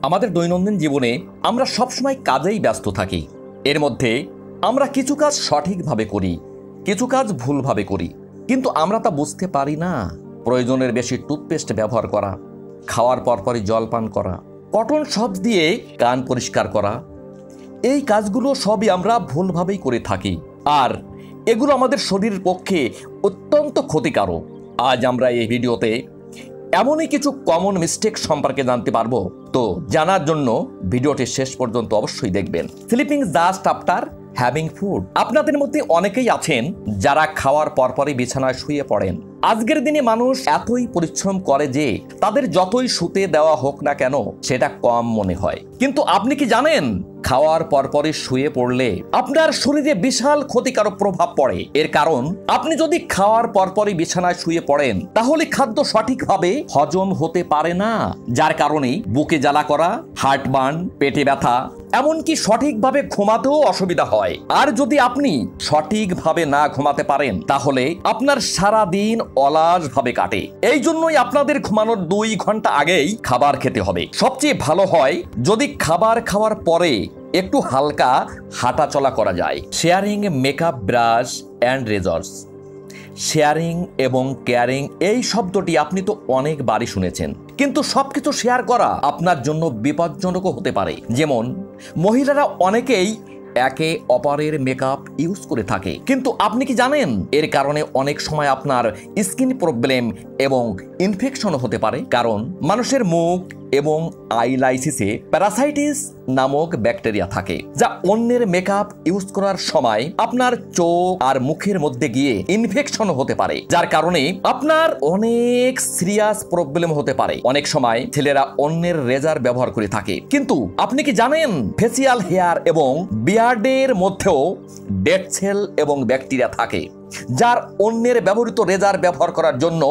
আমাদের দৈনন্দিন জীবনে আমরা সবসময় কাজেই ব্যস্ত থাকি। এর মধ্যে আমরা কিছু কাজ সঠিকভাবে করি, কিছু কাজ ভুলভাবে করি, কিন্তু আমরা তা বুঝতে পারি না। প্রয়োজনের বেশি টুথপেস্ট ব্যবহার করা, খাওয়ার পরপরই জল পান করা, কটন সবস দিয়ে কান পরিষ্কার করা, এই কাজগুলো সবই আমরা ভুলভাবেই করে থাকি, আর এগুলো আমাদের শরীরের পক্ষে অত্যন্ত ক্ষতিকারক। আজ আমরা এই ভিডিওতে এমনই কিছু কমন মিস্টেক সম্পর্কে জানতে পারবো। তো জানার জন্য ভিডিওটি শেষ পর্যন্ত অবশ্যই দেখবেন। Sleeping just after having food. আপনাদের মধ্যে অনেকেই আছেন যারা খাওয়ার পরপরই বিছানায় শুয়ে পড়েন। আজকের দিনে মানুষ এতই পরিশ্রম করে যে তাদের যতই শুতে দেওয়া হোক না কেন সেটা কম মনে হয়। কিন্তু আপনি কি জানেন, খাওয়ার পরপরই শুয়ে পড়লে আপনার শরীরে বিশাল ক্ষতিকারক প্রভাব পড়ে। এর কারণ, আপনি যদি খাওয়ার পরপরই বিছানায় শুয়ে পড়েন তাহলে খাদ্য সঠিকভাবে হজম হতে পারে না, যার কারণে বুকে জ্বালা করা, হার্টবার্ন, পেটে ব্যথা, এমনকি সঠিকভাবে ঘুমাতেও অসুবিধা হয়। আর যদি আপনি সঠিকভাবে না ঘুমাতে পারেন তাহলে আপনার সারা দিন অলসভাবে কাটে। এই জন্যই আপনাদের ঘুমানোর 2 ঘন্টা আগেই খাবার খেতে হবে। সবচেয়ে ভালো হয় যদি খাবার খাওয়ার পরে একটু হালকা হাঁটাচলা করা যায়। Sharing makeup brush and razors. Sharing এবং কেয়ারিং এই শব্দটি আপনি তো অনেকবারই শুনেছেন, কিন্তু সবকিছু শেয়ার করা আপনার জন্য বিপজ্জনকও হতে পারে। যেমন, মহিলারা অনেকেই একে অপরের মেকআপ ইউজ করে থাকে, কিন্তু আপনি কি জানেন এর কারণে অনেক সময় আপনার স্কিন প্রবলেম এবং ইনফেকশন হতে পারে। কারণ মানুষের মুখ এবং আইলাইসিসে প্যারাসাইটিস নামক ব্যাকটেরিয়া থাকে, যা অন্যের মেকআপ ইউজ করার সময় আপনার চোখ আর মুখের মধ্যে গিয়ে ইনফেকশন হতে পারে, যার কারণে আপনার অনেক সিরিয়াস প্রবলেম হতে পারে। অনেক সময় ছেলেরা অন্যের রেজার ব্যবহার করে থাকে, কিন্তু আপনি কি জানেন ফেসিয়াল হেয়ার এবং বিয়ার্ডের মধ্যেও ডেড সেল এবং ব্যাকটেরিয়া থাকে, যার অন্যের ব্যবহৃত রেজার ব্যবহার করার জন্য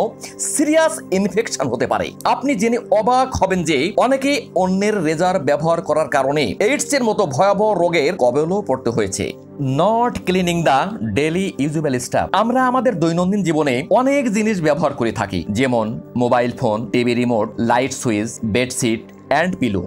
সিরিয়াস ইনফেকশন হতে পারে। আপনি জেনে অবাক হবেন যে অনেকে অন্যের রেজার ব্যবহার করার কারণে এইডস এর মতো ভয়াবহ রোগের কবলেও পড়তে হয়েছে। Not cleaning the daily usable staff. আমরা আমাদের দৈনন্দিন জীবনে অনেক জিনিস ব্যবহার করে থাকি, যেমন mobile phone, TV remote, light switch, bedsheet and pillow,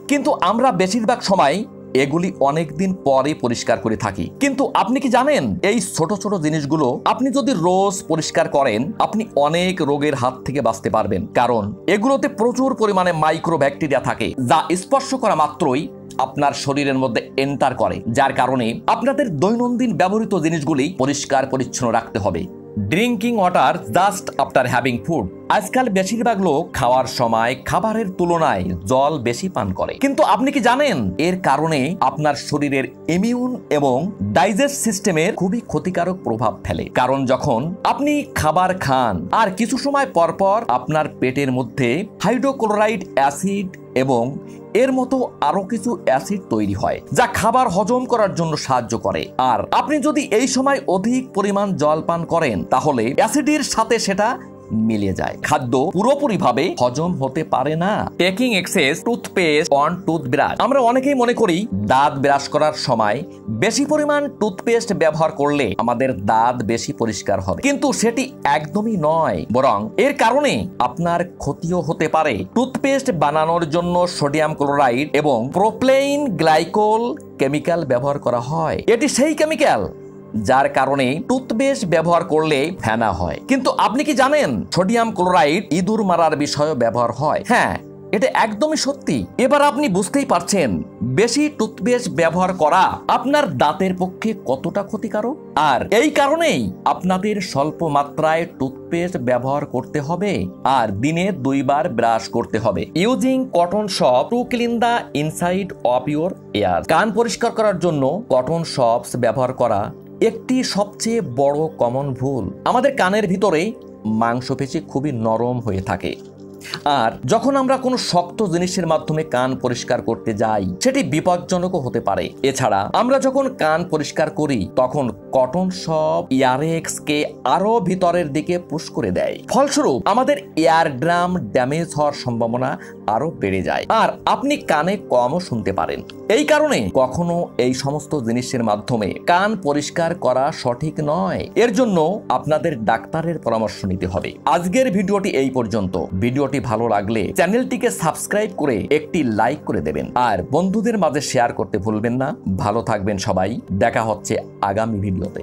কিন্তু আমরা বেশিরভাগ সময় এগুলি অনেকদিন পরে পরিষ্কার করে থাকি। কিন্তু আপনি কি জানেন এই ছোট ছোট জিনিসগুলো আপনি যদি রোজ পরিষ্কার করেন আপনি অনেক রোগের হাত থেকে বাঁচতে পারবেন, কারণ এগুলোতে প্রচুর পরিমাণে মাইক্রো ব্যাকটেরিয়া থাকে, যা স্পর্শ করা মাত্রই আপনার শরীরের মধ্যে এন্টার করে, যার কারণে আপনাদের দৈনন্দিন ব্যবহৃত জিনিসগুলি পরিষ্কার পরিচ্ছন্ন রাখতে হবে। Drinking water just after having food. আজকাল বেশিরভাগ লোক খাওয়ার সময় খাবারের তুলনায় জল বেশি পান করে, কিন্তু আপনি কি জানেন এর কারণে আপনার শরীরের ইমিউন এবং ডাইজেস্ট সিস্টেমের খুবই ক্ষতিকারক প্রভাব ফেলে। কারণ যখন আপনি খাবার খান আর কিছু সময় পরপর আপনার পেটের মধ্যে হাইড্রোক্লোরাইড অ্যাসিড এবং এর মতো আরো কিছু অ্যাসিড তৈরি হয়, যা খাবার হজম করার জন্য সাহায্য করে। আর আপনি যদি এই সময় অধিক পরিমাণ জল পান করেন তাহলে অ্যাসিডের সাথে সেটা মিলে যায়, খাদ্য পুরোপুরিভাবে হজম হতে পারে না। Taking excess toothpaste on toothbrush. আমরা অনেকেই মনে করি দাঁত ব্রাশ করার সময় বেশি পরিমাণ টুথপেস্ট ব্যবহার করলে আমাদের দাঁত বেশি পরিষ্কার হবে, কিন্তু সেটি একদমই নয়, বরং এর কারণে আপনার ক্ষতিও হতে পারে। টুথপেস্ট বানানোর জন্য সোডিয়াম ক্লোরাইড এবং প্রোপেইন গ্লাইকোল কেমিক্যাল ব্যবহার করা হয়। এটি সেই কেমিক্যাল যার কারণে টুথপেস্ট ব্যবহার করলে ফেনা হয়। কিন্তু আপনি কি জানেন সোডিয়াম ক্লোরাইড ইঁদুর মারার বিষয়ে ব্যবহার হয়? হ্যাঁ, এটা একদমই সত্যি। এবার আপনি বুঝতেই পারছেন বেশি টুথপেস্ট ব্যবহার করা আপনার দাঁতের পক্ষে কতটা ক্ষতিকারক। আর এই কারণেই আপনাদের স্বল্প মাত্রায় টুথপেস্ট ব্যবহার করতে হবে আর দিনে 2 বার ব্রাশ করতে হবে। Using cotton shop to clean the inside of your air. কান পরিষ্কার করার জন্য কটন সপস ব্যবহার করা একটি সবচেয়ে বড় কমন ভুল। আমাদের কানের ভিতরে মাংসপেশি খুবই নরম হয়ে থাকে, আর যখন আমরা কোনো শক্ত জিনিসের মাধ্যমে কান পরিষ্কার করতে যাই সেটি বিপজ্জনকও হতে পারে। এছাড়া আমরা যখন কান পরিষ্কার করি তখন কটন সব ইয়ারেক্সকে আরো ভিতরের দিকে পুশ করে দেয়। ফলস্বরূপ আমাদের এয়ার ড্রাম ড্যামেজ হওয়ার সম্ভাবনা আরো বেড়ে যায়, আর আপনি কানে কমও শুনতে পারেন। এই কারণে কখনো এই সমস্ত জিনিসের মাধ্যমে কান পরিষ্কার করা সঠিক নয়। এর জন্য আপনাদের ডাক্তারের পরামর্শ নিতে হবে। আজকের ভিডিওটি এই পর্যন্ত। ভিডিওটি ভালো লাগলে চ্যানেলটিকে সাবস্ক্রাইব করে একটি লাইক করে দেবেন, আর বন্ধুদের মাঝে শেয়ার করতে ভুলবেন না। ভালো থাকবেন সবাই, দেখা হচ্ছে আগামী ভিডিওতে।